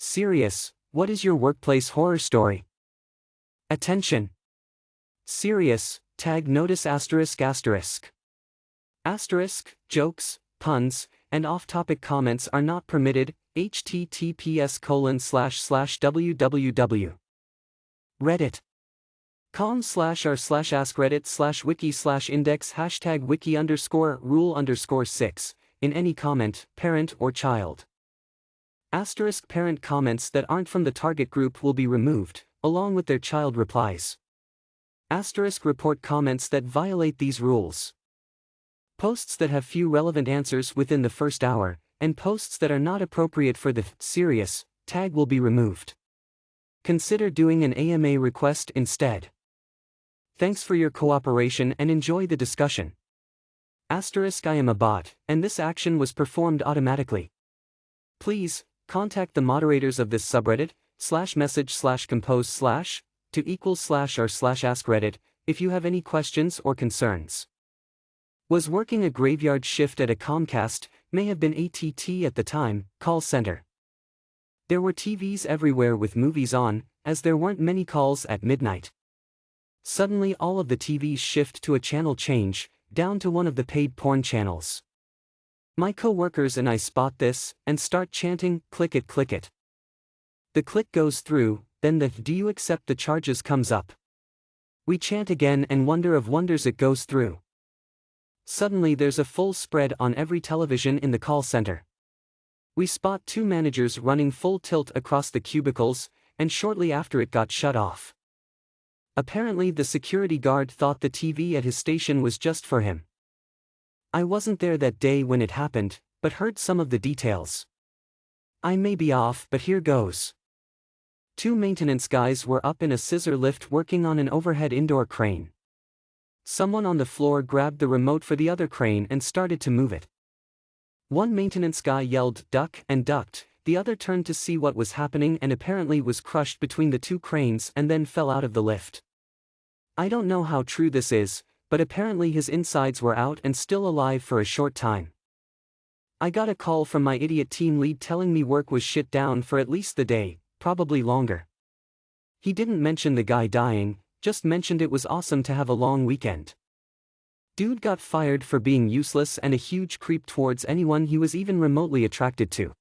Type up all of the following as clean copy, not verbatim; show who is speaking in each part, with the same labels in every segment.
Speaker 1: Serious, what is your workplace horror story? Attention! Serious, tag notice asterisk asterisk. Asterisk, jokes, puns, and off-topic comments are not permitted. https://www. Reddit. com/r/askreddit/wiki/index #wiki_rule_6 in any comment, parent or child. Asterisk parent comments that aren't from the target group will be removed, along with their child replies. Asterisk report comments that violate these rules. Posts that have few relevant answers within the first hour, and posts that are not appropriate for the serious tag will be removed. Consider doing an AMA request instead. Thanks for your cooperation and enjoy the discussion. Asterisk I am a bot, and this action was performed automatically. Please, contact the moderators of this subreddit, /message/compose/ to /r/askreddit, if you have any questions or concerns. Was working a graveyard shift at a Comcast, may have been ATT at the time, call center. There were TVs everywhere with movies on, as there weren't many calls at midnight. Suddenly all of the TVs shift to a channel change, down to one of the paid porn channels. My co-workers and I spot this, and start chanting, click it click it. The click goes through, then the do you accept the charges comes up. We chant again and wonder of wonders it goes through. Suddenly there's a full spread on every television in the call center. We spot two managers running full tilt across the cubicles, and shortly after it got shut off. Apparently the security guard thought the TV at his station was just for him. I wasn't there that day when it happened, but heard some of the details. I may be off, but here goes. Two maintenance guys were up in a scissor lift working on an overhead indoor crane. Someone on the floor grabbed the remote for the other crane and started to move it. One maintenance guy yelled, "Duck," and ducked, the other turned to see what was happening and apparently was crushed between the two cranes and then fell out of the lift. I don't know how true this is, but apparently his insides were out and still alive for a short time. I got a call from my idiot team lead telling me work was shit down for at least the day, probably longer. He didn't mention the guy dying, just mentioned it was awesome to have a long weekend. Dude got fired for being useless and a huge creep towards anyone he was even remotely attracted to.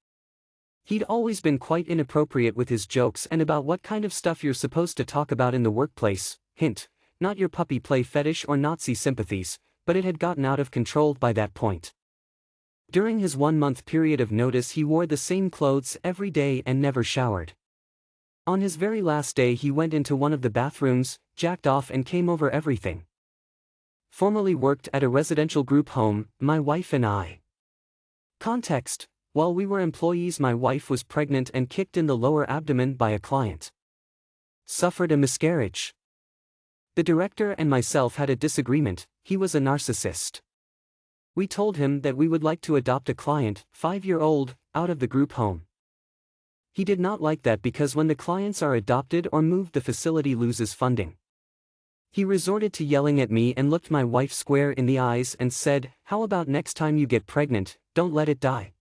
Speaker 1: He'd always been quite inappropriate with his jokes and about what kind of stuff you're supposed to talk about in the workplace, hint, not your puppy play fetish or Nazi sympathies, but it had gotten out of control by that point. During his 1-month period of notice he wore the same clothes every day and never showered. On his very last day he went into one of the bathrooms, jacked off and came over everything. Formerly worked at a residential group home, my wife and I. Context: while we were employees my wife was pregnant and kicked in the lower abdomen by a client. Suffered a miscarriage. The director and myself had a disagreement, he was a narcissist. We told him that we would like to adopt a client, 5-year-old, out of the group home. He did not like that because when the clients are adopted or moved the facility loses funding. He resorted to yelling at me and looked my wife square in the eyes and said, "How about next time you get pregnant, don't let it die."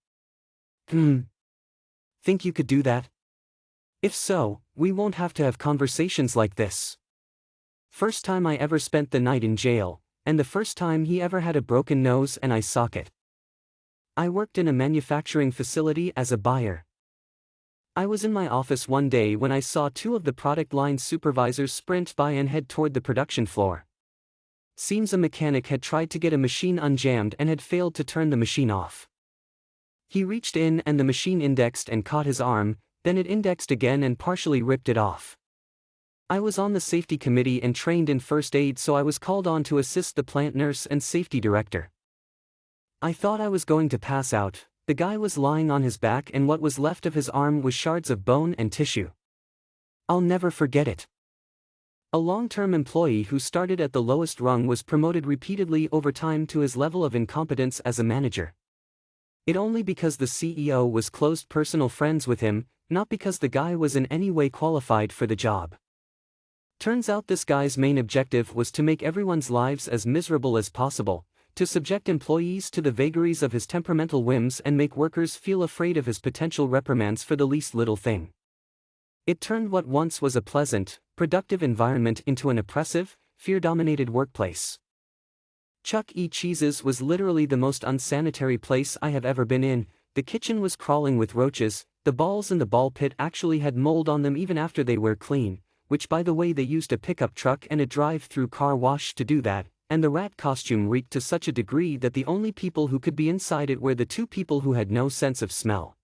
Speaker 1: Think you could do that? If so, we won't have to have conversations like this. First time I ever spent the night in jail, and the first time he ever had a broken nose and eye socket. I worked in a manufacturing facility as a buyer. I was in my office one day when I saw two of the product line supervisors sprint by and head toward the production floor. Seems a mechanic had tried to get a machine unjammed and had failed to turn the machine off. He reached in and the machine indexed and caught his arm, then it indexed again and partially ripped it off. I was on the safety committee and trained in first aid, so I was called on to assist the plant nurse and safety director. I thought I was going to pass out. The guy was lying on his back and what was left of his arm was shards of bone and tissue. I'll never forget it. A long-term employee who started at the lowest rung was promoted repeatedly over time to his level of incompetence as a manager. It only because the CEO was close personal friends with him, not because the guy was in any way qualified for the job. Turns out this guy's main objective was to make everyone's lives as miserable as possible, to subject employees to the vagaries of his temperamental whims and make workers feel afraid of his potential reprimands for the least little thing. It turned what once was a pleasant, productive environment into an oppressive, fear-dominated workplace. Chuck E. Cheese's was literally the most unsanitary place I have ever been in. The kitchen was crawling with roaches, the balls in the ball pit actually had mold on them even after they were clean, which by the way they used a pickup truck and a drive-through car wash to do that, and the rat costume reeked to such a degree that the only people who could be inside it were the two people who had no sense of smell.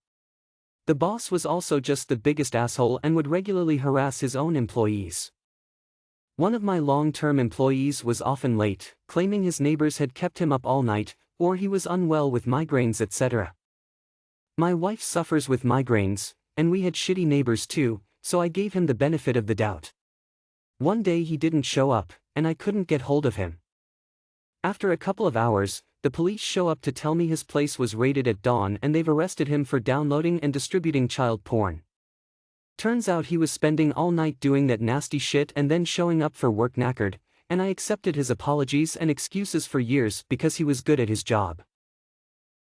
Speaker 1: The boss was also just the biggest asshole and would regularly harass his own employees. One of my long-term employees was often late, claiming his neighbors had kept him up all night, or he was unwell with migraines etc. My wife suffers with migraines, and we had shitty neighbors too, so I gave him the benefit of the doubt. One day he didn't show up, and I couldn't get hold of him. After a couple of hours, the police show up to tell me his place was raided at dawn and they've arrested him for downloading and distributing child porn. Turns out he was spending all night doing that nasty shit and then showing up for work knackered, and I accepted his apologies and excuses for years because he was good at his job.